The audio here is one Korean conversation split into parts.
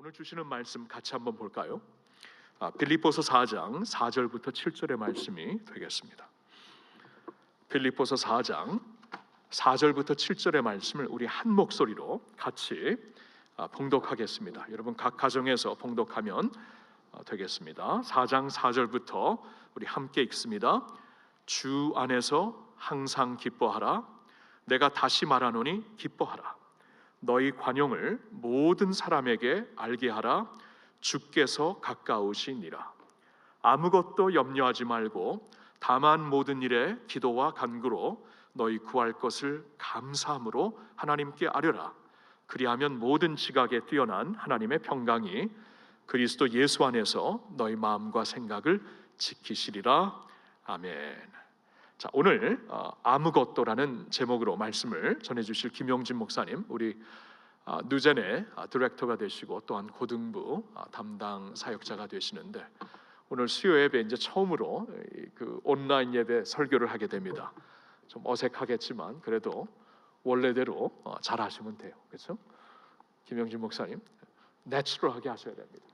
오늘 주시는 말씀 같이 한번 볼까요? 빌립보서 4장 4절부터 7절의 말씀이 되겠습니다. 빌립보서 4장 4절부터 7절의 말씀을 우리 한 목소리로 같이 봉독하겠습니다. 여러분 각 가정에서 봉독하면 되겠습니다. 4장 4절부터 우리 함께 읽습니다. 주 안에서 항상 기뻐하라. 내가 다시 말하노니 기뻐하라. 너희 관용을 모든 사람에게 알게 하라. 주께서 가까우시니라. 아무것도 염려하지 말고 다만 모든 일에 기도와 간구로 너희 구할 것을 감사함으로 하나님께 아뢰라. 그리하면 모든 지각에 뛰어난 하나님의 평강이 그리스도 예수 안에서 너희 마음과 생각을 지키시리라. 아멘. 자, 오늘 아무것도라는 제목으로 말씀을 전해주실 김용진 목사님, 우리 누젠의 디렉터가 되시고 또한 고등부 담당 사역자가 되시는데 오늘 수요 예배 이제 처음으로 그 온라인 예배 설교를 하게 됩니다. 좀 어색하겠지만 그래도 원래대로 잘 하시면 돼요. 그렇죠? 김용진 목사님, 내추럴하게 하셔야 됩니다.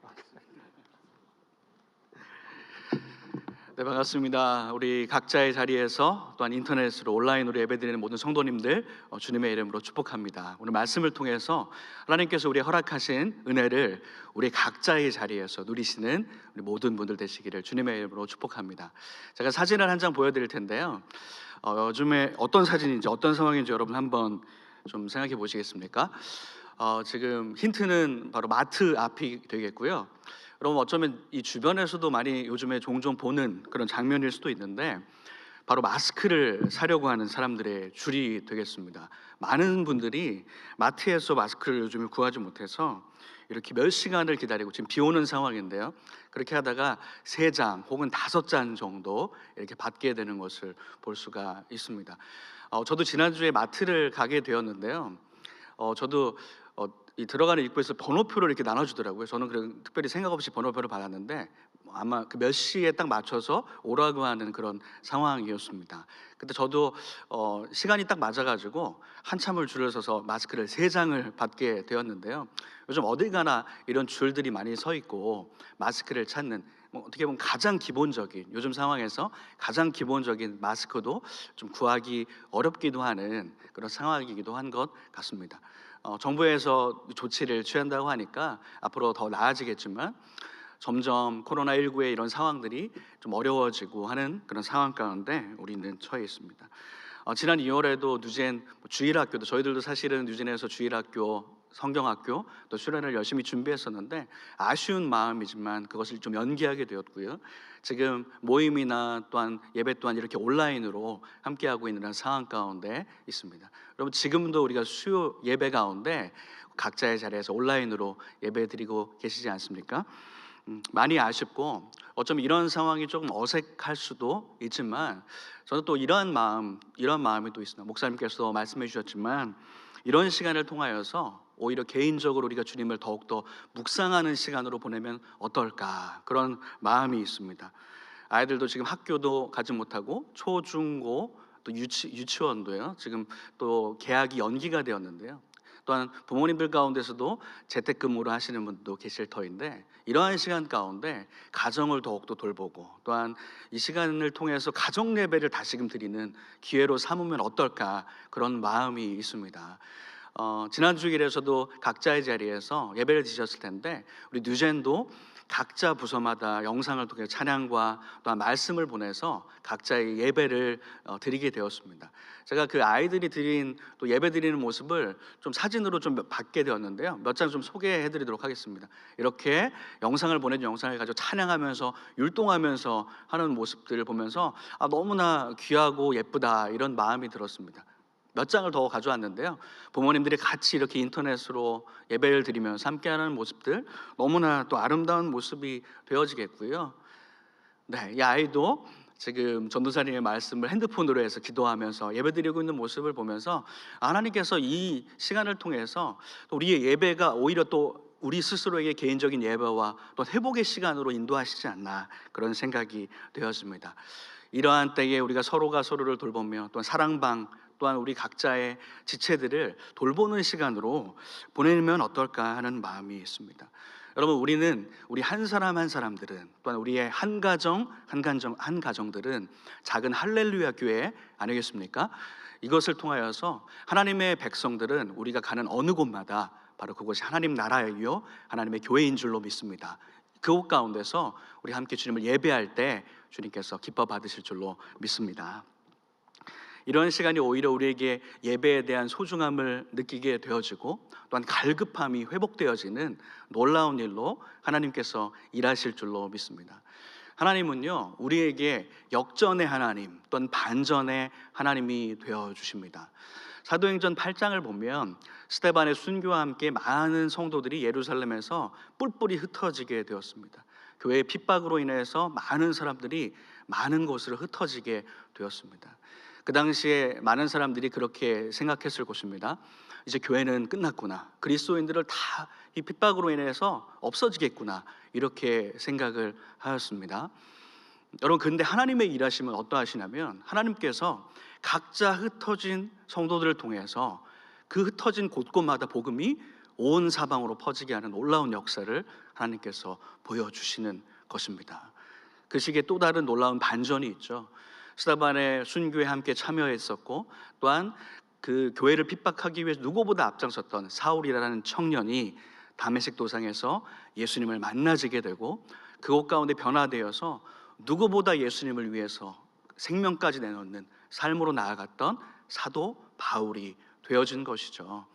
네, 반갑습니다. 우리 각자의 자리에서 또한 인터넷으로 온라인으로 예배드리는 모든 성도님들 주님의 이름으로 축복합니다. 오늘 말씀을 통해서 하나님께서 우리에 허락하신 은혜를 우리 각자의 자리에서 누리시는 우리 모든 분들 되시기를 주님의 이름으로 축복합니다. 제가 사진을 한 장 보여드릴 텐데요. 요즘에 어떤 사진인지 어떤 상황인지 여러분 한번 좀 생각해 보시겠습니까? 지금 힌트는 바로 마트 앞이 되겠고요. 여러분 어쩌면 이 주변에서도 많이 요즘에 종종 보는 그런 장면일 수도 있는데 바로 마스크를 사려고 하는 사람들의 줄이 되겠습니다. 많은 분들이 마트에서 마스크를 요즘에 구하지 못해서 이렇게 몇 시간을 기다리고, 지금 비 오는 상황인데요, 그렇게 하다가 3장 혹은 5장 정도 이렇게 받게 되는 것을 볼 수가 있습니다. 저도 지난주에 마트를 가게 되었는데요, 저도 이 들어가는 입구에서 번호표를 이렇게 나눠주더라고요. 저는 그런 특별히 생각 없이 번호표를 받았는데 아마 그 몇 시에 딱 맞춰서 오라고 하는 그런 상황이었습니다. 근데 저도 시간이 딱 맞아가지고 한참을 줄을 서서 마스크를 3장을 받게 되었는데요. 요즘 어딜 가나 이런 줄들이 많이 서 있고 마스크를 찾는, 어떻게 보면 가장 기본적인, 요즘 상황에서 가장 기본적인 마스크도 좀 구하기 어렵기도 하는 그런 상황이기도 한 것 같습니다. 정부에서 조치를 취한다고 하니까 앞으로 더 나아지겠지만 점점 코로나19의 이런 상황들이 좀 어려워지고 하는 그런 상황 가운데 우리는 처해 있습니다. 지난 2월에도 누젠 주일학교도, 저희들도 사실은 누젠에서 주일학교, 성경학교 또 수련회를 열심히 준비했었는데 아쉬운 마음이지만 그것을 좀 연기하게 되었고요. 지금 모임이나 또한 예배 또한 이렇게 온라인으로 함께하고 있는 상황 가운데 있습니다. 여러분 지금도 우리가 수요 예배 가운데 각자의 자리에서 온라인으로 예배 드리고 계시지 않습니까? 많이 아쉽고 어쩌면 이런 상황이 조금 어색할 수도 있지만 저는 또 이러한 마음이 또 있습니다. 목사님께서 말씀해 주셨지만 이런 시간을 통하여서 오히려 개인적으로 우리가 주님을 더욱더 묵상하는 시간으로 보내면 어떨까, 그런 마음이 있습니다. 아이들도 지금 학교도 가지 못하고 초, 중, 고 또 유치원도요, 지금 또 개학이 연기가 되었는데요, 또한 부모님들 가운데서도 재택근무를 하시는 분도 계실 터인데 이러한 시간 가운데 가정을 더욱더 돌보고 또한 이 시간을 통해서 가정 예배를 다시금 드리는 기회로 삼으면 어떨까, 그런 마음이 있습니다. 지난 주일에서도 각자의 자리에서 예배를 드셨을 텐데 우리 뉴젠도 각자 부서마다 영상을 통해 찬양과 또한 말씀을 보내서 각자의 예배를 드리게 되었습니다. 제가 그 아이들이 드린 또 예배 드리는 모습을 좀 사진으로 좀 받게 되었는데요, 몇 장 좀 소개해 드리도록 하겠습니다. 이렇게 영상을 보낸 영상을 가지고 찬양하면서 율동하면서 하는 모습들을 보면서 너무나 귀하고 예쁘다, 이런 마음이 들었습니다. 몇 장을 더 가져왔는데요, 부모님들이 같이 이렇게 인터넷으로 예배를 드리면서 함께하는 모습들, 너무나 또 아름다운 모습이 되어지겠고요. 네, 이 아이도 지금 전도사님의 말씀을 핸드폰으로 해서 기도하면서 예배드리고 있는 모습을 보면서 하나님께서 이 시간을 통해서 또 우리의 예배가 오히려 또 우리 스스로에게 개인적인 예배와 또 회복의 시간으로 인도하시지 않나, 그런 생각이 되었습니다. 이러한 때에 우리가 서로가 서로를 돌보며 또한 사랑방 또한 우리 각자의 지체들을 돌보는 시간으로 보내면 어떨까 하는 마음이 있습니다. 여러분, 우리는 우리 한 사람 한 사람들은 또한 우리의 한 가정들은 작은 할렐루야 교회 아니겠습니까? 이것을 통하여서 하나님의 백성들은 우리가 가는 어느 곳마다 바로 그것이 하나님 나라이요 하나님의 교회인 줄로 믿습니다. 그곳 가운데서 우리 함께 주님을 예배할 때 주님께서 기뻐 받으실 줄로 믿습니다. 이런 시간이 오히려 우리에게 예배에 대한 소중함을 느끼게 되어지고 또한 갈급함이 회복되어지는 놀라운 일로 하나님께서 일하실 줄로 믿습니다. 하나님은요, 우리에게 역전의 하나님 또는 반전의 하나님이 되어 주십니다. 사도행전 8장을 보면 스데반의 순교와 함께 많은 성도들이 예루살렘에서 뿔뿔이 흩어지게 되었습니다. 교회의 핍박으로 인해서 많은 사람들이 많은 곳으로 흩어지게 되었습니다. 그 당시에 많은 사람들이 그렇게 생각했을 것입니다. 이제 교회는 끝났구나, 그리스도인들을 다 이 핍박으로 인해서 없어지겠구나, 이렇게 생각을 하였습니다. 여러분, 근데 하나님의 일하심은 어떠하시냐면 하나님께서 각자 흩어진 성도들을 통해서 그 흩어진 곳곳마다 복음이 온 사방으로 퍼지게 하는 놀라운 역사를 하나님께서 보여주시는 것입니다. 그 시기에 또 다른 놀라운 반전이 있죠. 스데반의 순교에 함께 참여했었고 또한 그 교회를 핍박하기 위해서 누구보다 앞장섰던 사울이라는 청년이 다메섹 도상에서 예수님을 만나지게 되고 그곳 가운데 변화되어서 누구보다 예수님을 위해서 생명까지 내놓는 삶으로 나아갔던 사도 바울이 되어진 것이죠.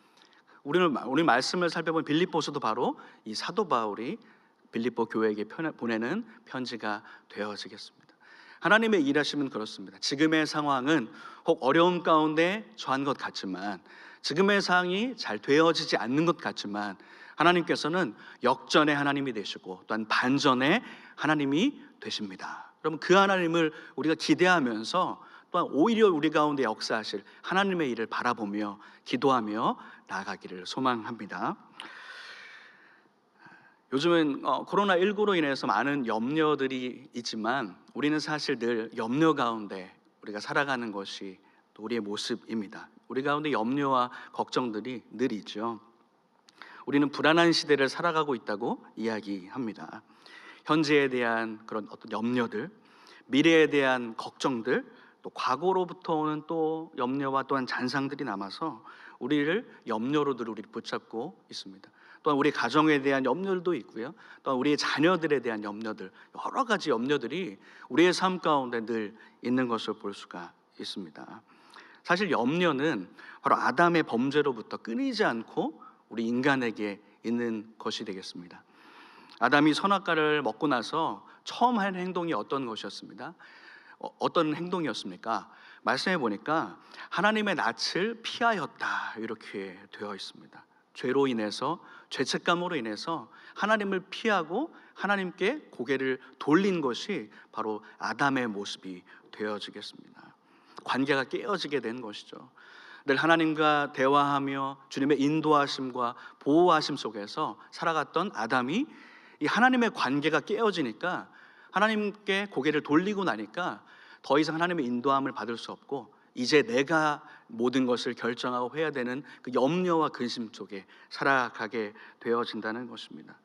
우리 말씀을 살펴본 빌립보서도 바로 이 사도 바울이 빌립보 교회에게 보내는 편지가 되어지겠습니다. 하나님의 일하심은 그렇습니다. 지금의 상황은 혹 어려움 가운데 처한 것 같지만, 지금의 상황이 잘 되어지지 않는 것 같지만 하나님께서는 역전의 하나님이 되시고 또한 반전의 하나님이 되십니다. 여러분, 그 하나님을 우리가 기대하면서 또한 오히려 우리 가운데 역사하실 하나님의 일을 바라보며 기도하며 나아가기를 소망합니다. 요즘은 코로나19로 인해서 많은 염려들이 있지만 우리는 사실 늘 염려 가운데 우리가 살아가는 것이 또 우리의 모습입니다. 우리 가운데 염려와 걱정들이 늘 있죠. 우리는 불안한 시대를 살아가고 있다고 이야기합니다. 현재에 대한 그런 어떤 염려들, 미래에 대한 걱정들, 또 과거로부터 오는 또 염려와 또한 잔상들이 남아서 우리를 염려로 늘 우리를 붙잡고 있습니다. 또한 우리 가정에 대한 염려도 있고요. 또한 우리의 자녀들에 대한 염려들, 여러 가지 염려들이 우리의 삶 가운데 늘 있는 것을 볼 수가 있습니다. 사실 염려는 바로 아담의 범죄로부터 끊이지 않고 우리 인간에게 있는 것이 되겠습니다. 아담이 선악과를 먹고 나서 처음 한 행동이 어떤 것이었습니다? 어떤 행동이었습니까? 말씀해 보니까 하나님의 낯을 피하였다, 이렇게 되어 있습니다. 죄로 인해서, 죄책감으로 인해서 하나님을 피하고 하나님께 고개를 돌린 것이 바로 아담의 모습이 되어지겠습니다. 관계가 깨어지게 된 것이죠. 늘 하나님과 대화하며 주님의 인도하심과 보호하심 속에서 살아갔던 아담이 이 하나님의 관계가 깨어지니까, 하나님께 고개를 돌리고 나니까 더 이상 하나님의 인도함을 받을 수 없고 이제 내가 모든 것을 결정하고 해야 되는 그 염려와 근심 속에 살아가게 되어진다는 것입니다.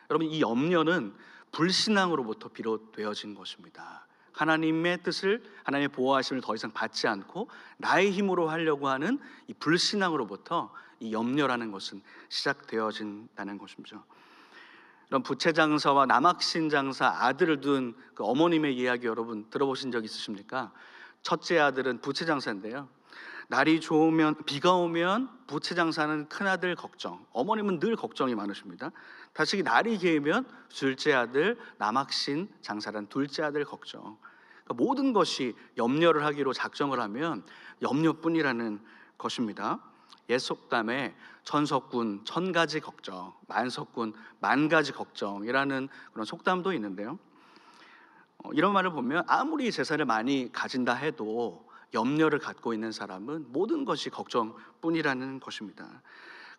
여러분, 이 염려는 불신앙으로부터 비롯되어진 것입니다. 하나님의 뜻을, 하나님의 보호하심을 더 이상 받지 않고 나의 힘으로 하려고 하는 이 불신앙으로부터 이 염려라는 것은 시작되어진다는 것이죠. 그럼 부채장사와 남학신장사 아들을 둔 그 어머님의 이야기 여러분 들어보신 적 있으십니까? 첫째 아들은 부채장사인데요, 날이 좋으면, 비가 오면 부채장사는 큰아들 걱정, 어머님은 늘 걱정이 많으십니다. 다시 날이 개면 둘째 아들 남학신 장사란 둘째 아들 걱정. 그러니까 모든 것이 염려를 하기로 작정을 하면 염려뿐이라는 것입니다. 옛 속담에 천석군 천가지 걱정, 만석군 만가지 걱정이라는 그런 속담도 있는데요, 이런 말을 보면 아무리 재산을 많이 가진다 해도 염려를 갖고 있는 사람은 모든 것이 걱정뿐이라는 것입니다.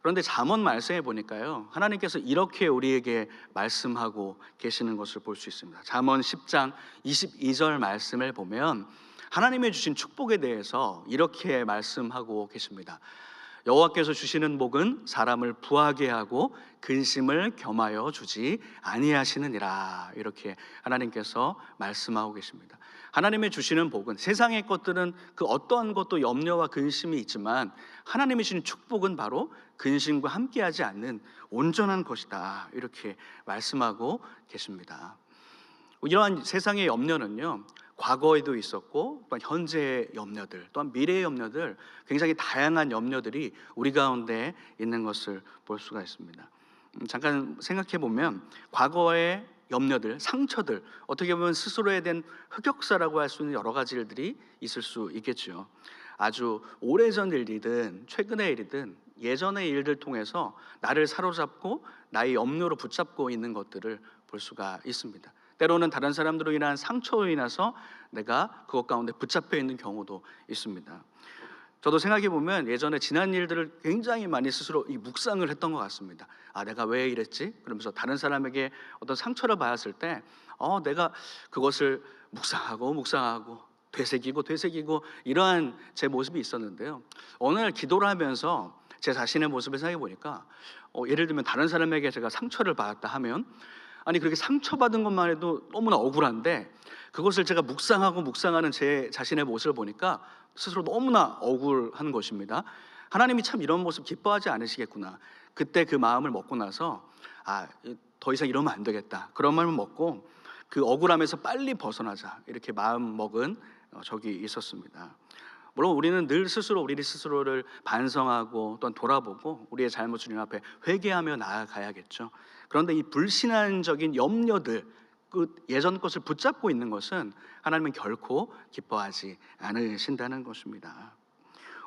그런데 잠언 말씀에 보니까요, 하나님께서 이렇게 우리에게 말씀하고 계시는 것을 볼 수 있습니다. 잠언 10장 22절 말씀을 보면 하나님의 주신 축복에 대해서 이렇게 말씀하고 계십니다. 여호와께서 주시는 복은 사람을 부하게 하고 근심을 겸하여 주지 아니하시느니라. 이렇게 하나님께서 말씀하고 계십니다. 하나님의 주시는 복은, 세상의 것들은 그 어떠한 것도 염려와 근심이 있지만 하나님이 주신 축복은 바로 근심과 함께하지 않는 온전한 것이다. 이렇게 말씀하고 계십니다. 이러한 세상의 염려는요, 과거에도 있었고 또한 현재의 염려들, 또한 미래의 염려들, 굉장히 다양한 염려들이 우리 가운데 있는 것을 볼 수가 있습니다. 잠깐 생각해 보면 과거의 염려들, 상처들, 어떻게 보면 스스로에 대한 흑역사라고 할 수 있는 여러 가지 일들이 있을 수 있겠죠. 아주 오래전 일이든 최근의 일이든 예전의 일들 통해서 나를 사로잡고 나의 염려로 붙잡고 있는 것들을 볼 수가 있습니다. 때로는 다른 사람들로 인한 상처로 인해서 내가 그것 가운데 붙잡혀 있는 경우도 있습니다. 저도 생각해 보면 예전에 지난 일들을 굉장히 많이 스스로 묵상을 했던 것 같습니다. 내가 왜 이랬지? 그러면서 다른 사람에게 어떤 상처를 받았을 때 내가 그것을 묵상하고 되새기고 이러한 제 모습이 있었는데요. 어느 날 기도를 하면서 제 자신의 모습을 생각해 보니까 예를 들면 다른 사람에게 제가 상처를 받았다 하면, 그렇게 상처받은 것만 해도 너무나 억울한데 그것을 제가 묵상하는 제 자신의 모습을 보니까 스스로 너무나 억울한 것입니다. 하나님이 참 이런 모습 기뻐하지 않으시겠구나. 그때 그 마음을 먹고 나서 더 이상 이러면 안 되겠다, 그런 마음을 먹고 그 억울함에서 빨리 벗어나자, 이렇게 마음 먹은 적이 있었습니다. 물론 우리는 늘 우리 스스로를 반성하고 또한 돌아보고 우리의 잘못 주님 앞에 회개하며 나아가야겠죠. 그런데 이 불신앙적인 염려들, 그 예전 것을 붙잡고 있는 것은 하나님은 결코 기뻐하지 않으신다는 것입니다.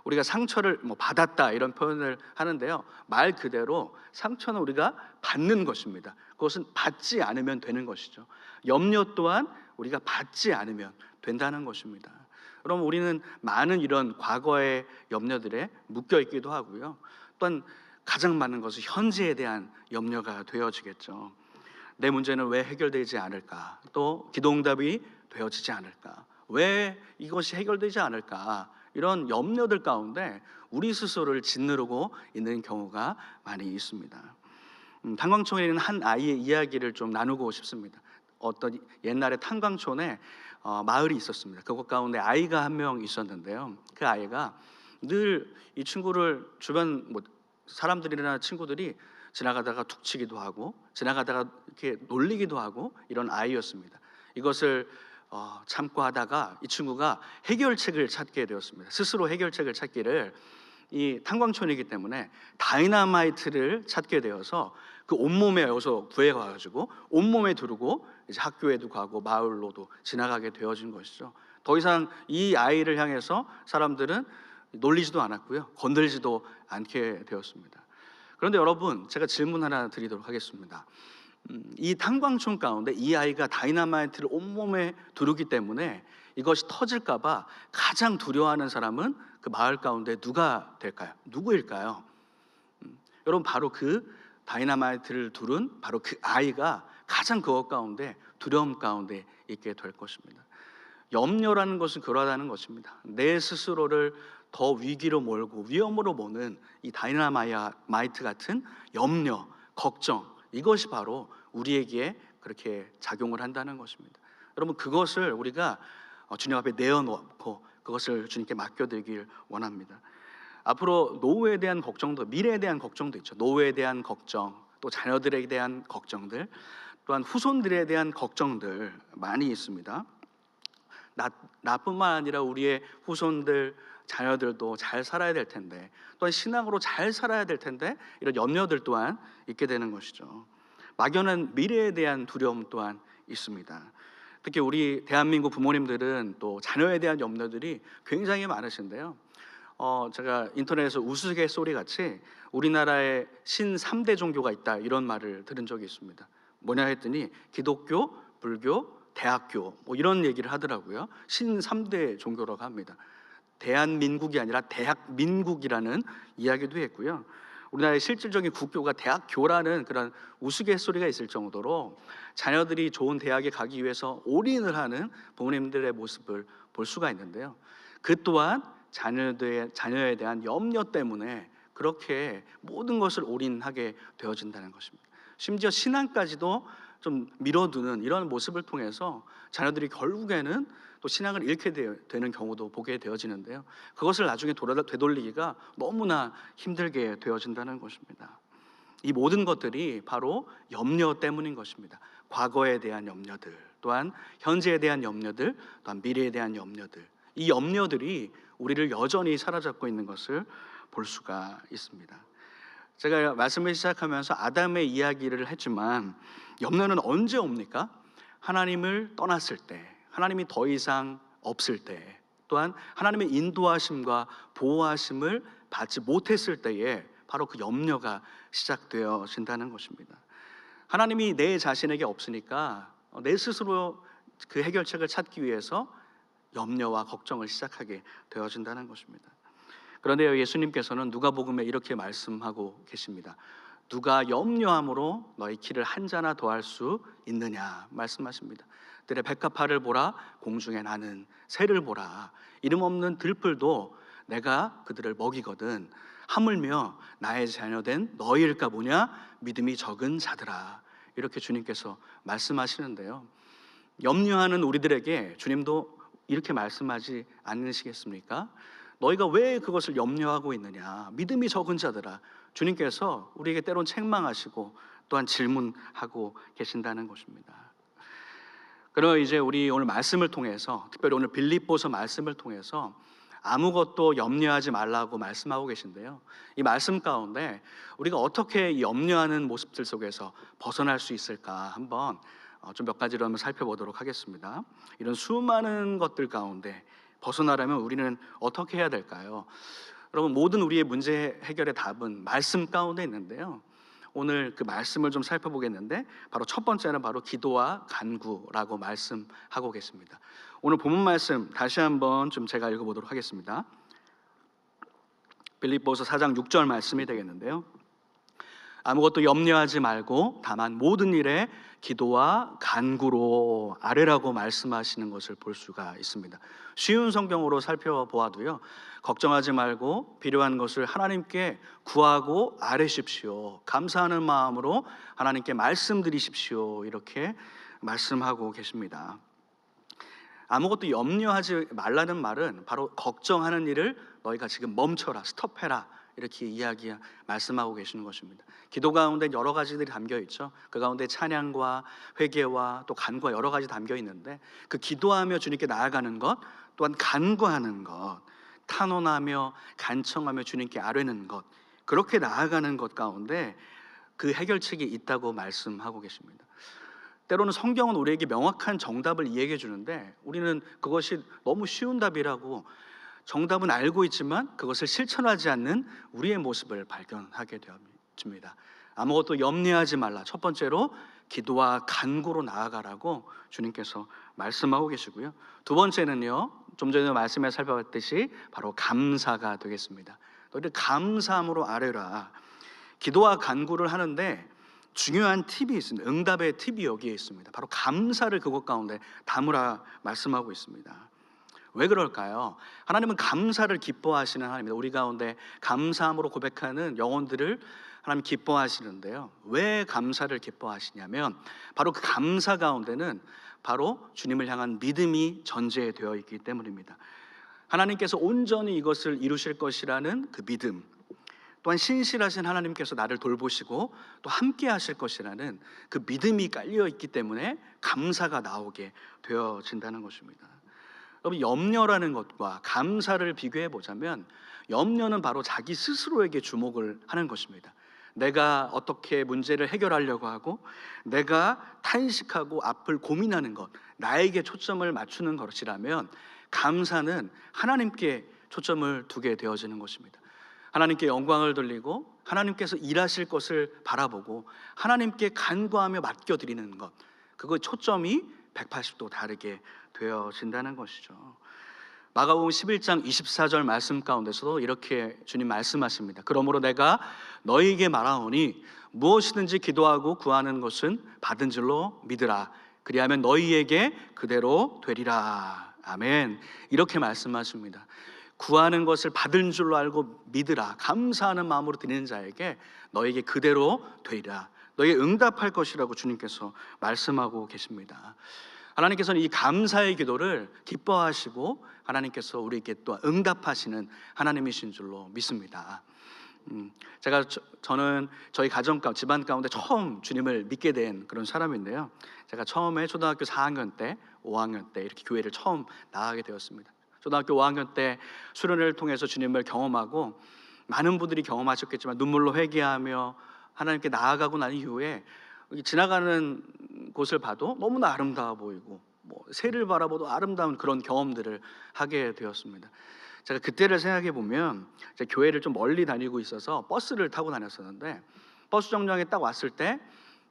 우리가 상처를 받았다 이런 표현을 하는데요, 말 그대로 상처는 우리가 받는 것입니다. 그것은 받지 않으면 되는 것이죠. 염려 또한 우리가 받지 않으면 된다는 것입니다. 그럼 우리는 많은 이런 과거의 염려들에 묶여 있기도 하고요, 또한 가장 많은 것은 현재에 대한 염려가 되어지겠죠. 내 문제는 왜 해결되지 않을까? 또 기도응답이 되어지지 않을까? 왜 이것이 해결되지 않을까? 이런 염려들 가운데 우리 스스로를 짓누르고 있는 경우가 많이 있습니다. 탄광촌에 있는 한 아이의 이야기를 좀 나누고 싶습니다. 어떤 옛날에 탄광촌에 마을이 있었습니다. 그곳 가운데 아이가 한 명 있었는데요, 그 아이가 늘 이 친구를 주변 사람들이나 친구들이 지나가다가 툭 치기도 하고 지나가다가 이렇게 놀리기도 하고 이런 아이였습니다. 이것을 참고 하다가 이 친구가 해결책을 찾게 되었습니다. 스스로 해결책을 찾기를, 이 탄광촌이기 때문에 다이너마이트를 찾게 되어서 그 온몸에 여기서 구해가지고 온몸에 두르고 이제 학교에도 가고 마을로도 지나가게 되어진 것이죠. 더 이상 이 아이를 향해서 사람들은 놀리지도 않았고요, 건들지도 않게 되었습니다. 그런데 여러분, 제가 질문 하나 드리도록 하겠습니다. 이 탄광촌 가운데 이 아이가 다이너마이트를 온몸에 두르기 때문에 이것이 터질까봐 가장 두려워하는 사람은 그 마을 가운데 누가 될까요? 누구일까요? 여러분, 바로 그 다이너마이트를 두른 바로 그 아이가 가장 그것 가운데 두려움 가운데 있게 될 것입니다. 염려라는 것은 그러하다는 것입니다. 내 스스로를 더 위기로 몰고 위험으로 모는 이 다이너마이트 같은 염려, 걱정, 이것이 바로 우리에게 그렇게 작용을 한다는 것입니다. 여러분, 그것을 우리가 주님 앞에 내어놓고 그것을 주님께 맡겨드리길 원합니다. 앞으로 노후에 대한 걱정도, 미래에 대한 걱정도 있죠. 노후에 대한 걱정, 또 자녀들에 대한 걱정들, 또한 후손들에 대한 걱정들 많이 있습니다. 나뿐만 아니라 우리의 후손들, 자녀들도 잘 살아야 될 텐데, 또한 신앙으로 잘 살아야 될 텐데 이런 염려들 또한 있게 되는 것이죠. 막연한 미래에 대한 두려움 또한 있습니다. 특히 우리 대한민국 부모님들은 또 자녀에 대한 염려들이 굉장히 많으신데요, 제가 인터넷에서 우스갯소리 같이 우리나라에 신 3대 종교가 있다 이런 말을 들은 적이 있습니다. 뭐냐 했더니 기독교, 불교, 대학교 이런 얘기를 하더라고요. 신 3대 종교라고 합니다. 대한민국이 아니라 대학민국이라는 이야기도 했고요. 우리나라의 실질적인 국교가 대학교라는 그런 우스갯소리가 있을 정도로 자녀들이 좋은 대학에 가기 위해서 올인을 하는 부모님들의 모습을 볼 수가 있는데요. 그 또한 자녀에 대한 염려 때문에 그렇게 모든 것을 올인하게 되어진다는 것입니다. 심지어 신앙까지도 좀 밀어두는 이런 모습을 통해서 자녀들이 결국에는 또 신앙을 잃게 되는 경우도 보게 되어지는데요. 그것을 나중에 되돌리기가 너무나 힘들게 되어진다는 것입니다. 이 모든 것들이 바로 염려 때문인 것입니다. 과거에 대한 염려들, 또한 현재에 대한 염려들, 또한 미래에 대한 염려들, 이 염려들이 우리를 여전히 사로잡고 있는 것을 볼 수가 있습니다. 제가 말씀을 시작하면서 아담의 이야기를 했지만 염려는 언제 옵니까? 하나님을 떠났을 때, 하나님이 더 이상 없을 때, 또한 하나님의 인도하심과 보호하심을 받지 못했을 때에 바로 그 염려가 시작되어진다는 것입니다. 하나님이 내 자신에게 없으니까 내 스스로 그 해결책을 찾기 위해서 염려와 걱정을 시작하게 되어진다는 것입니다. 그런데 예수님께서는 누가복음에 이렇게 말씀하고 계십니다. 누가 염려함으로 너희 키를 한 자나 더할 수 있느냐 말씀하십니다. 들의 백합화를 보라, 공중에 나는 새를 보라. 이름 없는 들풀도 내가 그들을 먹이거든. 하물며 나의 자녀된 너희일까 보냐? 믿음이 적은 자들아. 이렇게 주님께서 말씀하시는데요. 염려하는 우리들에게 주님도 이렇게 말씀하지 않으시겠습니까? 너희가 왜 그것을 염려하고 있느냐? 믿음이 적은 자들아. 주님께서 우리에게 때론 책망하시고 또한 질문하고 계신다는 것입니다. 그럼 이제 우리 오늘 말씀을 통해서, 특별히 오늘 빌립보서 말씀을 통해서 아무것도 염려하지 말라고 말씀하고 계신데요. 이 말씀 가운데 우리가 어떻게 이 염려하는 모습들 속에서 벗어날 수 있을까 한번 좀 몇 가지로 한번 살펴보도록 하겠습니다. 이런 수많은 것들 가운데 벗어나려면 우리는 어떻게 해야 될까요? 여러분, 모든 우리의 문제 해결의 답은 말씀 가운데 있는데요. 오늘 그 말씀을 좀 살펴보겠는데 바로 첫 번째는 바로 기도와 간구라고 말씀하고 계십니다. 오늘 본문 말씀 다시 한번 좀 제가 읽어보도록 하겠습니다. 빌립보서 4장 6절 말씀이 되겠는데요. 아무것도 염려하지 말고 다만 모든 일에 기도와 간구로 아뢰라고 말씀하시는 것을 볼 수가 있습니다. 쉬운 성경으로 살펴보아도요, 걱정하지 말고 필요한 것을 하나님께 구하고 아뢰십시오. 감사하는 마음으로 하나님께 말씀드리십시오. 이렇게 말씀하고 계십니다. 아무것도 염려하지 말라는 말은 바로 걱정하는 일을 너희가 지금 멈춰라, 스톱해라, 이렇게 말씀하고 계시는 것입니다. 기도 가운데 여러 가지들이 담겨 있죠. 그 가운데 찬양과 회개와 또 간구가 여러 가지 담겨 있는데, 그 기도하며 주님께 나아가는 것, 또한 간구하는 것, 탄원하며 간청하며 주님께 아뢰는 것, 그렇게 나아가는 것 가운데 그 해결책이 있다고 말씀하고 계십니다. 때로는 성경은 우리에게 명확한 정답을 이야기해 주는데 우리는 그것이 너무 쉬운 답이라고, 정답은 알고 있지만 그것을 실천하지 않는 우리의 모습을 발견하게 되어집니다. 아무것도 염려하지 말라. 첫 번째로 기도와 간구로 나아가라고 주님께서 말씀하고 계시고요. 두 번째는요, 좀 전에 말씀에 살펴봤듯이 바로 감사가 되겠습니다. 너희들 감사함으로 아뢰라. 기도와 간구를 하는데 중요한 팁이 있습니다. 응답의 팁이 여기에 있습니다. 바로 감사를 그것 가운데 담으라 말씀하고 있습니다. 왜 그럴까요? 하나님은 감사를 기뻐하시는 하나님입니다. 우리 가운데 감사함으로 고백하는 영혼들을 하나님 기뻐하시는데요. 왜 감사를 기뻐하시냐면 바로 그 감사 가운데는 바로 주님을 향한 믿음이 전제되어 있기 때문입니다. 하나님께서 온전히 이것을 이루실 것이라는 그 믿음, 또한 신실하신 하나님께서 나를 돌보시고 또 함께 하실 것이라는 그 믿음이 깔려 있기 때문에 감사가 나오게 되어진다는 것입니다. 여러분, 염려라는 것과 감사를 비교해 보자면 염려는 바로 자기 스스로에게 주목을 하는 것입니다. 내가 어떻게 문제를 해결하려고 하고 내가 탄식하고 앞을 고민하는 것, 나에게 초점을 맞추는 것이라면 감사는 하나님께 초점을 두게 되어지는 것입니다. 하나님께 영광을 돌리고 하나님께서 일하실 것을 바라보고 하나님께 간구하며 맡겨드리는 것, 그거 초점이 180도 다르게 되어진다는 것이죠. 마가복음 11장 24절 말씀 가운데서도 이렇게 주님 말씀하십니다. 그러므로 내가 너희에게 말하오니 무엇이든지 기도하고 구하는 것은 받은 줄로 믿으라. 그리하면 너희에게 그대로 되리라. 아멘. 이렇게 말씀하십니다. 구하는 것을 받은 줄로 알고 믿으라. 감사하는 마음으로 드리는 자에게 너에게 그대로 되리라. 너에게 응답할 것이라고 주님께서 말씀하고 계십니다. 하나님께서는 이 감사의 기도를 기뻐하시고 하나님께서 우리에게 또 응답하시는 하나님이신 줄로 믿습니다. 저는 저희 가정 가운데, 집안 가운데 처음 주님을 믿게 된 그런 사람인데요. 제가 처음에 초등학교 4학년 때, 5학년 때 이렇게 교회를 처음 나가게 되었습니다. 초등학교 5학년 때 수련회를 통해서 주님을 경험하고, 많은 분들이 경험하셨겠지만 눈물로 회개하며 하나님께 나아가고 난 이후에 지나가는 곳을 봐도 너무나 아름다워 보이고, 새를 바라보도 아름다운 그런 경험들을 하게 되었습니다. 제가 그때를 생각해 보면, 제가 교회를 좀 멀리 다니고 있어서 버스를 타고 다녔었는데, 버스 정류장에 딱 왔을 때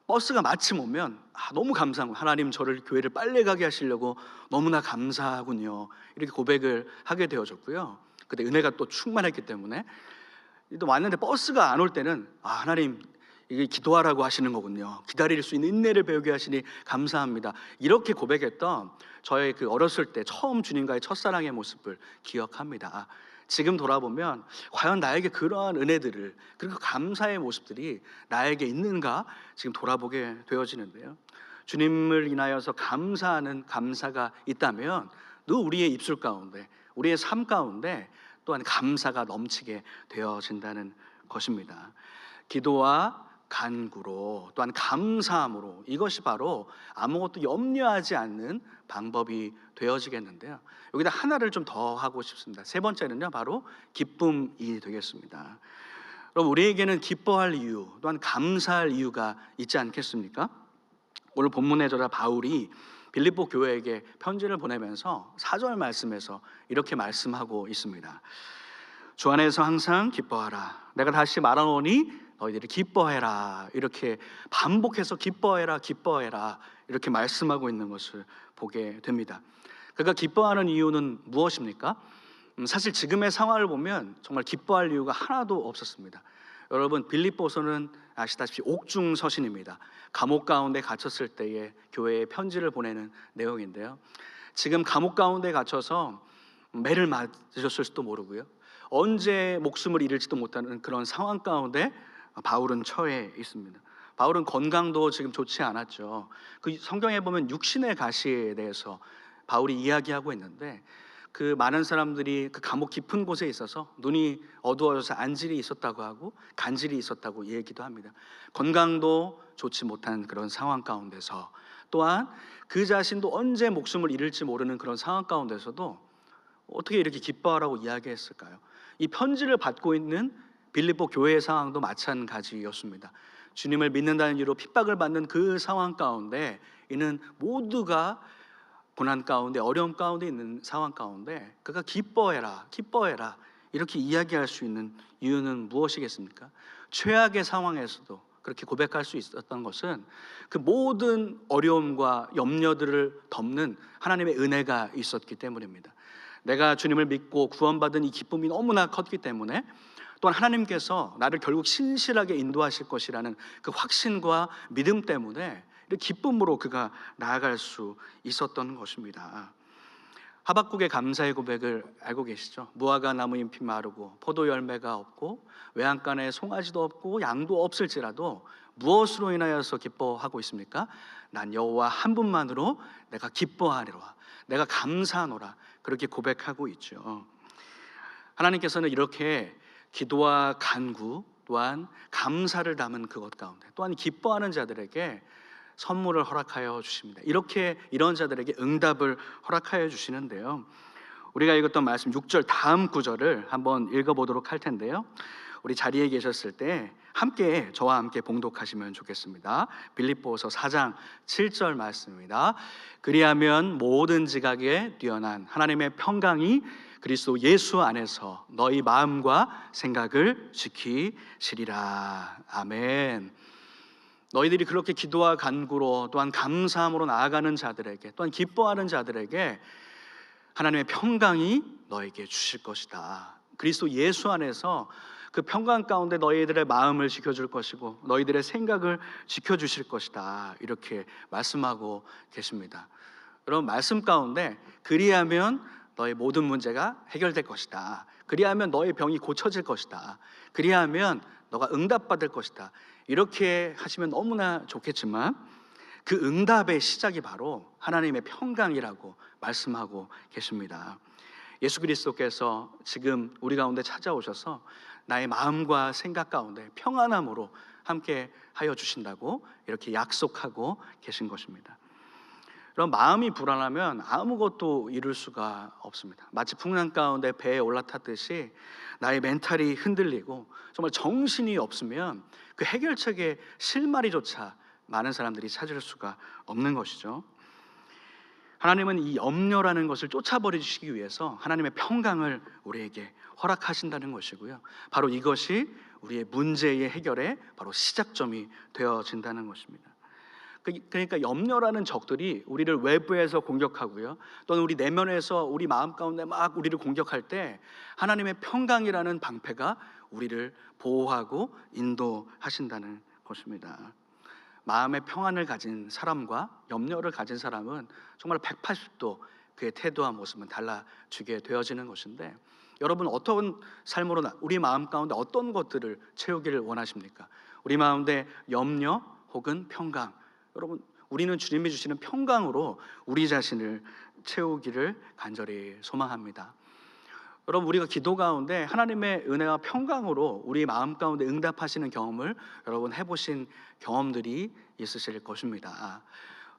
버스가 마침 오면 너무 감사한 거예요. 하나님, 저를 교회를 빨리 가게 하시려고 너무나 감사하군요. 이렇게 고백을 하게 되어졌고요. 그때 은혜가 또 충만했기 때문에 또 왔는데 버스가 안 올 때는 하나님, 이게 기도하라고 하시는 거군요. 기다릴 수 있는 인내를 배우게 하시니 감사합니다. 이렇게 고백했던 저의 그 어렸을 때 처음 주님과의 첫사랑의 모습을 기억합니다. 지금 돌아보면 과연 나에게 그러한 은혜들을, 그리고 감사의 모습들이 나에게 있는가 지금 돌아보게 되어지는데요. 주님을 인하여서 감사하는 감사가 있다면 늘 우리의 입술 가운데, 우리의 삶 가운데 또한 감사가 넘치게 되어진다는 것입니다. 기도와 간구로, 또한 감사함으로, 이것이 바로 아무것도 염려하지 않는 방법이 되어지겠는데요. 여기다 하나를 좀 더 하고 싶습니다. 세 번째는요, 바로 기쁨이 되겠습니다. 그럼 우리에게는 기뻐할 이유, 또한 감사할 이유가 있지 않겠습니까? 오늘 본문의 저자 바울이 빌립보 교회에게 편지를 보내면서 4절 말씀에서 이렇게 말씀하고 있습니다. 주 안에서 항상 기뻐하라. 내가 다시 말하노니 너희들이 기뻐해라. 이렇게 반복해서 기뻐해라, 기뻐해라 이렇게 말씀하고 있는 것을 보게 됩니다. 그가 기뻐하는 이유는 무엇입니까? 사실 지금의 상황을 보면 정말 기뻐할 이유가 하나도 없었습니다. 여러분, 빌립보서는 아시다시피 옥중서신입니다. 감옥 가운데 갇혔을 때에 교회에 편지를 보내는 내용인데요. 지금 감옥 가운데 갇혀서 매를 맞으셨을 수도 모르고요, 언제 목숨을 잃을지도 못하는 그런 상황 가운데 바울은 처해 있습니다. 바울은 건강도 지금 좋지 않았죠. 그 성경에 보면 육신의 가시에 대해서 바울이 이야기하고 있는데, 그 많은 사람들이 그 감옥 깊은 곳에 있어서 눈이 어두워져서 안질이 있었다고 하고 간질이 있었다고 얘기도 합니다. 건강도 좋지 못한 그런 상황 가운데서, 또한 그 자신도 언제 목숨을 잃을지 모르는 그런 상황 가운데서도 어떻게 이렇게 기뻐하라고 이야기했을까요? 이 편지를 받고 있는 빌립보 교회의 상황도 마찬가지였습니다. 주님을 믿는다는 이유로 핍박을 받는 그 상황 가운데 이는 모두가 고난 가운데, 어려움 가운데 있는 상황 가운데 그가 기뻐해라, 기뻐해라 이렇게 이야기할 수 있는 이유는 무엇이겠습니까? 최악의 상황에서도 그렇게 고백할 수 있었던 것은 그 모든 어려움과 염려들을 덮는 하나님의 은혜가 있었기 때문입니다. 내가 주님을 믿고 구원받은 이 기쁨이 너무나 컸기 때문에, 또한 하나님께서 나를 결국 신실하게 인도하실 것이라는 그 확신과 믿음 때문에 이렇게 기쁨으로 그가 나아갈 수 있었던 것입니다. 하박국의 감사의 고백을 알고 계시죠? 무화과 나무 잎이 마르고 포도 열매가 없고 외양간에 송아지도 없고 양도 없을지라도 무엇으로 인하여서 기뻐하고 있습니까? 난 여호와 한 분만으로 내가 기뻐하리라, 내가 감사하노라, 그렇게 고백하고 있죠. 하나님께서는 이렇게 기도와 간구 또한 감사를 담은 그것 가운데, 또한 기뻐하는 자들에게 선물을 허락하여 주십니다. 이렇게 이런 자들에게 응답을 허락하여 주시는데요. 우리가 읽었던 말씀 6절 다음 구절을 한번 읽어보도록 할 텐데요. 우리 자리에 계셨을 때 함께 저와 함께 봉독하시면 좋겠습니다. 빌립보서 4장 7절 말씀입니다. 그리하면 모든 지각에 뛰어난 하나님의 평강이 그리스도 예수 안에서 너희 마음과 생각을 지키시리라. 아멘. 너희들이 그렇게 기도와 간구로 또한 감사함으로 나아가는 자들에게, 또한 기뻐하는 자들에게 하나님의 평강이 너에게 주실 것이다. 그리스도 예수 안에서 그 평강 가운데 너희들의 마음을 지켜줄 것이고 너희들의 생각을 지켜주실 것이다. 이렇게 말씀하고 계십니다. 여러분, 말씀 가운데 그리하면 너의 모든 문제가 해결될 것이다. 그리하면 너의 병이 고쳐질 것이다. 그리하면 너가 응답받을 것이다. 이렇게 하시면 너무나 좋겠지만 그 응답의 시작이 바로 하나님의 평강이라고 말씀하고 계십니다. 예수 그리스도께서 지금 우리 가운데 찾아오셔서 나의 마음과 생각 가운데 평안함으로 함께 하여 주신다고 이렇게 약속하고 계신 것입니다. 그럼 마음이 불안하면 아무것도 이룰 수가 없습니다. 마치 풍랑 가운데 배에 올라탔듯이 나의 멘탈이 흔들리고 정말 정신이 없으면 그 해결책의 실마리조차 많은 사람들이 찾을 수가 없는 것이죠. 하나님은 이 염려라는 것을 쫓아버리시기 위해서 하나님의 평강을 우리에게 허락하신다는 것이고요. 바로 이것이 우리의 문제의 해결의 바로 시작점이 되어진다는 것입니다. 그러니까 염려라는 적들이 우리를 외부에서 공격하고요, 또는 우리 내면에서 우리 마음 가운데 막 우리를 공격할 때 하나님의 평강이라는 방패가 우리를 보호하고 인도하신다는 것입니다. 마음의 평안을 가진 사람과 염려를 가진 사람은 정말 180도 그의 태도와 모습은 달라지게 되어지는 것인데, 여러분 어떤 삶으로 우리 마음 가운데 어떤 것들을 채우기를 원하십니까? 우리 마음에 염려 혹은 평강, 여러분 우리는 주님이 주시는 평강으로 우리 자신을 채우기를 간절히 소망합니다. 여러분, 우리가 기도 가운데 하나님의 은혜와 평강으로 우리 마음 가운데 응답하시는 경험을 여러분 해보신 경험들이 있으실 것입니다.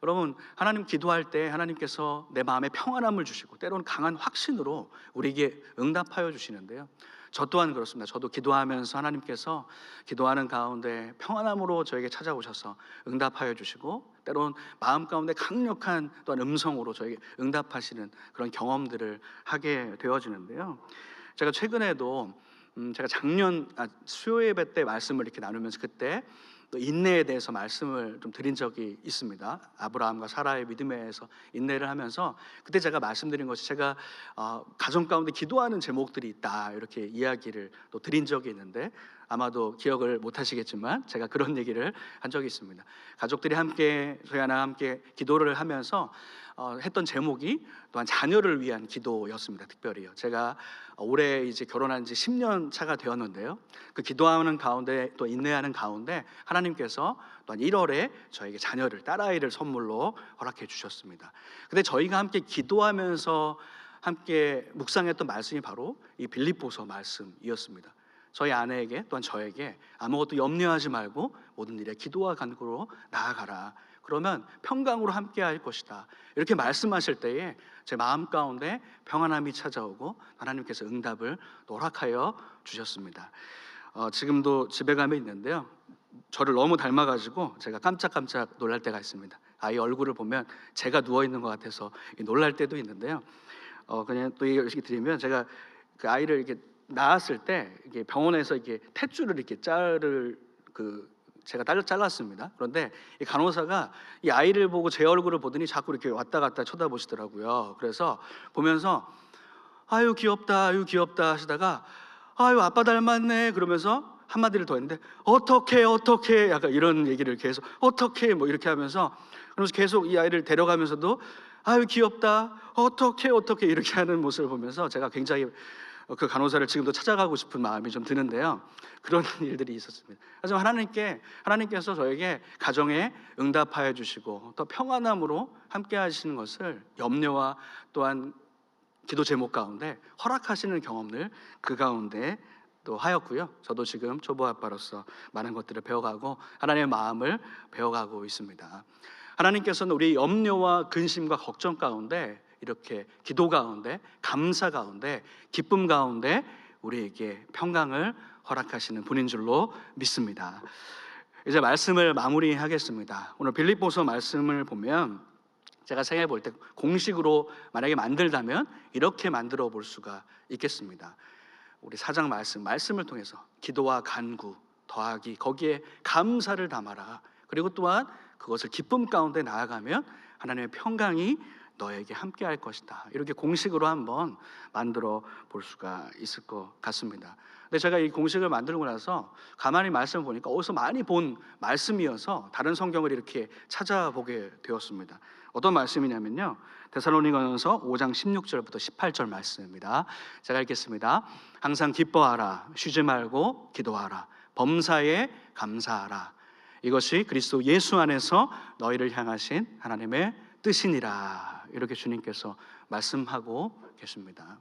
여러분, 하나님 기도할 때 하나님께서 내 마음에 평안함을 주시고 때로는 강한 확신으로 우리에게 응답하여 주시는데요, 저 또한 그렇습니다. 저도 기도하면서 하나님께서 기도하는 가운데 평안함으로 저에게 찾아오셔서 응답하여 주시고 때로는 마음 가운데 강력한 또한 음성으로 저에게 응답하시는 그런 경험들을 하게 되어지는데요, 제가 최근에도 제가 작년 수요 예배 때 말씀을 이렇게 나누면서 그때 또 인내에 대해서 말씀을 좀 드린 적이 있습니다. 아브라함과 사라의 믿음에서 인내를 하면서 그때 제가 말씀드린 것이, 제가 가정 가운데 기도하는 제목들이 있다 이렇게 이야기를 또 드린 적이 있는데, 아마도 기억을 못 하시겠지만 제가 그런 얘기를 한 적이 있습니다. 가족들이 함께, 저희 하나 함께 기도를 하면서 했던 제목이 또한 자녀를 위한 기도였습니다. 특별히요. 제가 올해 이제 결혼한 지 10년 차가 되었는데요, 그 기도하는 가운데 또 인내하는 가운데 하나님께서 또한 1월에 저에게 자녀를, 딸아이를 선물로 허락해 주셨습니다. 근데 저희가 함께 기도하면서 함께 묵상했던 말씀이 바로 이 빌립보서 말씀이었습니다. 저희 아내에게 또한 저에게 아무것도 염려하지 말고 모든 일에 기도와 간구로 나아가라. 그러면 평강으로 함께 할 것이다. 이렇게 말씀하실 때에 제 마음 가운데 평안함이 찾아오고 하나님께서 응답을 허락하여 주셨습니다. 지금도 집에 가면 있는데요, 저를 너무 닮아가지고 제가 깜짝깜짝 놀랄 때가 있습니다. 아이 얼굴을 보면 제가 누워있는 것 같아서 놀랄 때도 있는데요, 그냥 또 얘기 드리면, 제가 그 아이를 이렇게 낳았을 때 이게 병원에서 이게 탯줄을 이렇게 제가 잘랐습니다. 그런데 이 간호사가 이 아이를 보고 제 얼굴을 보더니 자꾸 이렇게 왔다 갔다 쳐다보시더라고요. 그래서 보면서 아유 귀엽다, 아유 귀엽다 하시다가 아유 아빠 닮았네 그러면서 한마디를 더 했는데, 어떻게 약간 이런 얘기를 계속 어떻게 뭐 이렇게 하면서, 그러면서 계속 이 아이를 데려가면서도 아유 귀엽다, 어떻게 이렇게 하는 모습을 보면서 제가 굉장히 그 간호사를 지금도 찾아가고 싶은 마음이 좀 드는데요, 그런 일들이 있었습니다. 하지만 하나님께서 저에게 가정에 응답하여 주시고 또 평안함으로 함께 하시는 것을 염려와 또한 기도 제목 가운데 허락하시는 경험을 그 가운데 또 하였고요, 저도 지금 초보 아빠로서 많은 것들을 배워가고 하나님의 마음을 배워가고 있습니다. 하나님께서는 우리 염려와 근심과 걱정 가운데, 이렇게 기도 가운데, 감사 가운데, 기쁨 가운데 우리에게 평강을 허락하시는 분인 줄로 믿습니다. 이제 말씀을 마무리하겠습니다. 오늘 빌립보서 말씀을 보면 제가 생각해 볼 때 공식으로 만약에 만들다면 이렇게 만들어 볼 수가 있겠습니다. 우리 4장 말씀을 통해서 기도와 간구 더하기 거기에 감사를 담아라. 그리고 또한 그것을 기쁨 가운데 나아가면 하나님의 평강이 너에게 함께할 것이다. 이렇게 공식으로 한번 만들어 볼 수가 있을 것 같습니다. 근데 제가 이 공식을 만들고 나서 가만히 말씀을 보니까 어디서 많이 본 말씀이어서 다른 성경을 이렇게 찾아보게 되었습니다. 어떤 말씀이냐면요, 데살로니가전서 5장 16절부터 18절 말씀입니다. 제가 읽겠습니다. 항상 기뻐하라, 쉬지 말고 기도하라, 범사에 감사하라. 이것이 그리스도 예수 안에서 너희를 향하신 하나님의 뜻이니라. 이렇게 주님께서 말씀하고 계십니다.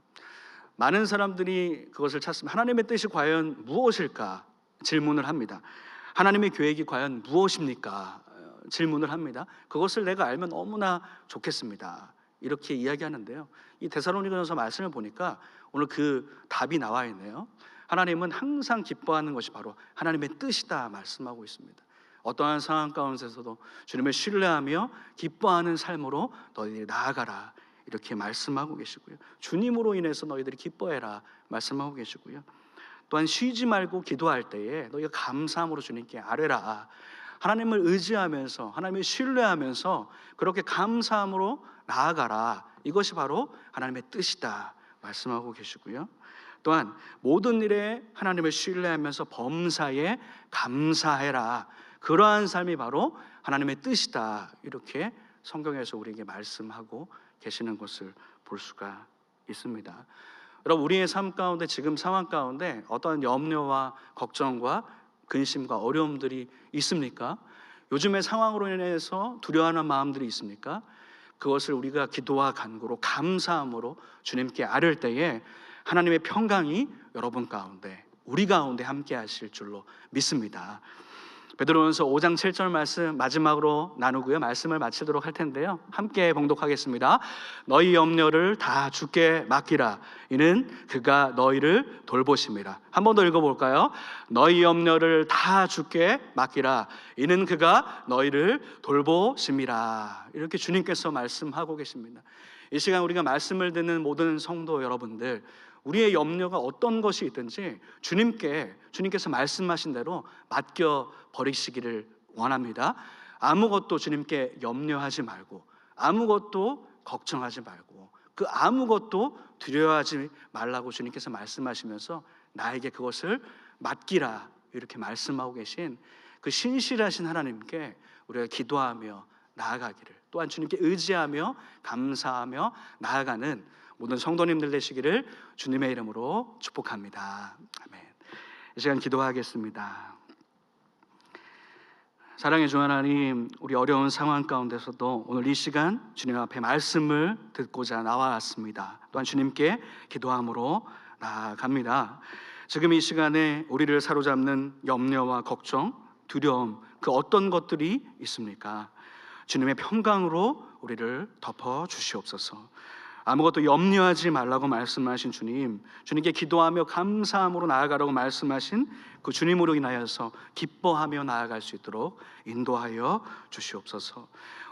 많은 사람들이 그것을 찾습니다. 하나님의 뜻이 과연 무엇일까 질문을 합니다. 하나님의 계획이 과연 무엇입니까? 질문을 합니다. 그것을 내가 알면 너무나 좋겠습니다. 이렇게 이야기하는데요, 이 데살로니가전서 말씀을 보니까 오늘 그 답이 나와 있네요. 하나님은 항상 기뻐하는 것이 바로 하나님의 뜻이다 말씀하고 있습니다. 어떠한 상황 가운데서도 주님을 신뢰하며 기뻐하는 삶으로 너희들이 나아가라 이렇게 말씀하고 계시고요, 주님으로 인해서 너희들이 기뻐해라 말씀하고 계시고요, 또한 쉬지 말고 기도할 때에 너희가 감사함으로 주님께 아뢰라. 하나님을 의지하면서 하나님을 신뢰하면서 그렇게 감사함으로 나아가라. 이것이 바로 하나님의 뜻이다 말씀하고 계시고요, 또한 모든 일에 하나님을 신뢰하면서 범사에 감사해라. 그러한 삶이 바로 하나님의 뜻이다. 이렇게 성경에서 우리에게 말씀하고 계시는 것을 볼 수가 있습니다. 여러분, 우리의 삶 가운데 지금 상황 가운데 어떤 염려와 걱정과 근심과 어려움들이 있습니까? 요즘의 상황으로 인해서 두려워하는 마음들이 있습니까? 그것을 우리가 기도와 간구로 감사함으로 주님께 아뢰을 때에 하나님의 평강이 여러분 가운데 우리 가운데 함께 하실 줄로 믿습니다. 베드로전서 5장 7절 말씀 마지막으로 나누고요, 말씀을 마치도록 할 텐데요, 함께 봉독하겠습니다. 너희 염려를 다 주께 맡기라. 이는 그가 너희를 돌보심이라. 한 번 더 읽어볼까요? 너희 염려를 다 주께 맡기라. 이는 그가 너희를 돌보심이라. 이렇게 주님께서 말씀하고 계십니다. 이 시간 우리가 말씀을 듣는 모든 성도 여러분들, 우리의 염려가 어떤 것이 있든지 주님께서 말씀하신 대로 맡겨 버리시기를 원합니다. 아무것도 주님께 염려하지 말고, 아무것도 걱정하지 말고, 그 아무것도 두려워하지 말라고 주님께서 말씀하시면서 나에게 그것을 맡기라 이렇게 말씀하고 계신 그 신실하신 하나님께 우리가 기도하며 나아가기를, 또한 주님께 의지하며 감사하며 나아가는 모든 성도님들 되시기를 주님의 이름으로 축복합니다. 아멘. 이 시간 기도하겠습니다. 사랑의 주 하나님, 우리 어려운 상황 가운데서도 오늘 이 시간 주님 앞에 말씀을 듣고자 나왔습니다. 또한 주님께 기도함으로 나아갑니다. 지금 이 시간에 우리를 사로잡는 염려와 걱정, 두려움, 그 어떤 것들이 있습니까? 주님의 평강으로 우리를 덮어 주시옵소서. 아무것도 염려하지 말라고 말씀하신 주님, 주님께 기도하며 감사함으로 나아가라고 말씀하신 그 주님으로 인하여서 기뻐하며 나아갈 수 있도록 인도하여 주시옵소서.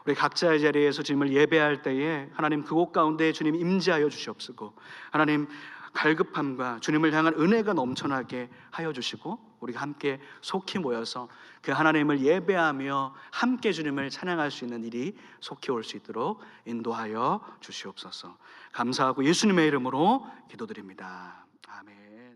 우리 각자의 자리에서 주님을 예배할 때에 하나님 그곳 가운데 주님 임재하여 주시옵시고, 하나님 갈급함과 주님을 향한 은혜가 넘쳐나게 하여 주시고, 우리가 함께 속히 모여서 그 하나님을 예배하며 함께 주님을 찬양할 수 있는 일이 속히 올 수 있도록 인도하여 주시옵소서. 감사하고 예수님의 이름으로 기도드립니다. 아멘.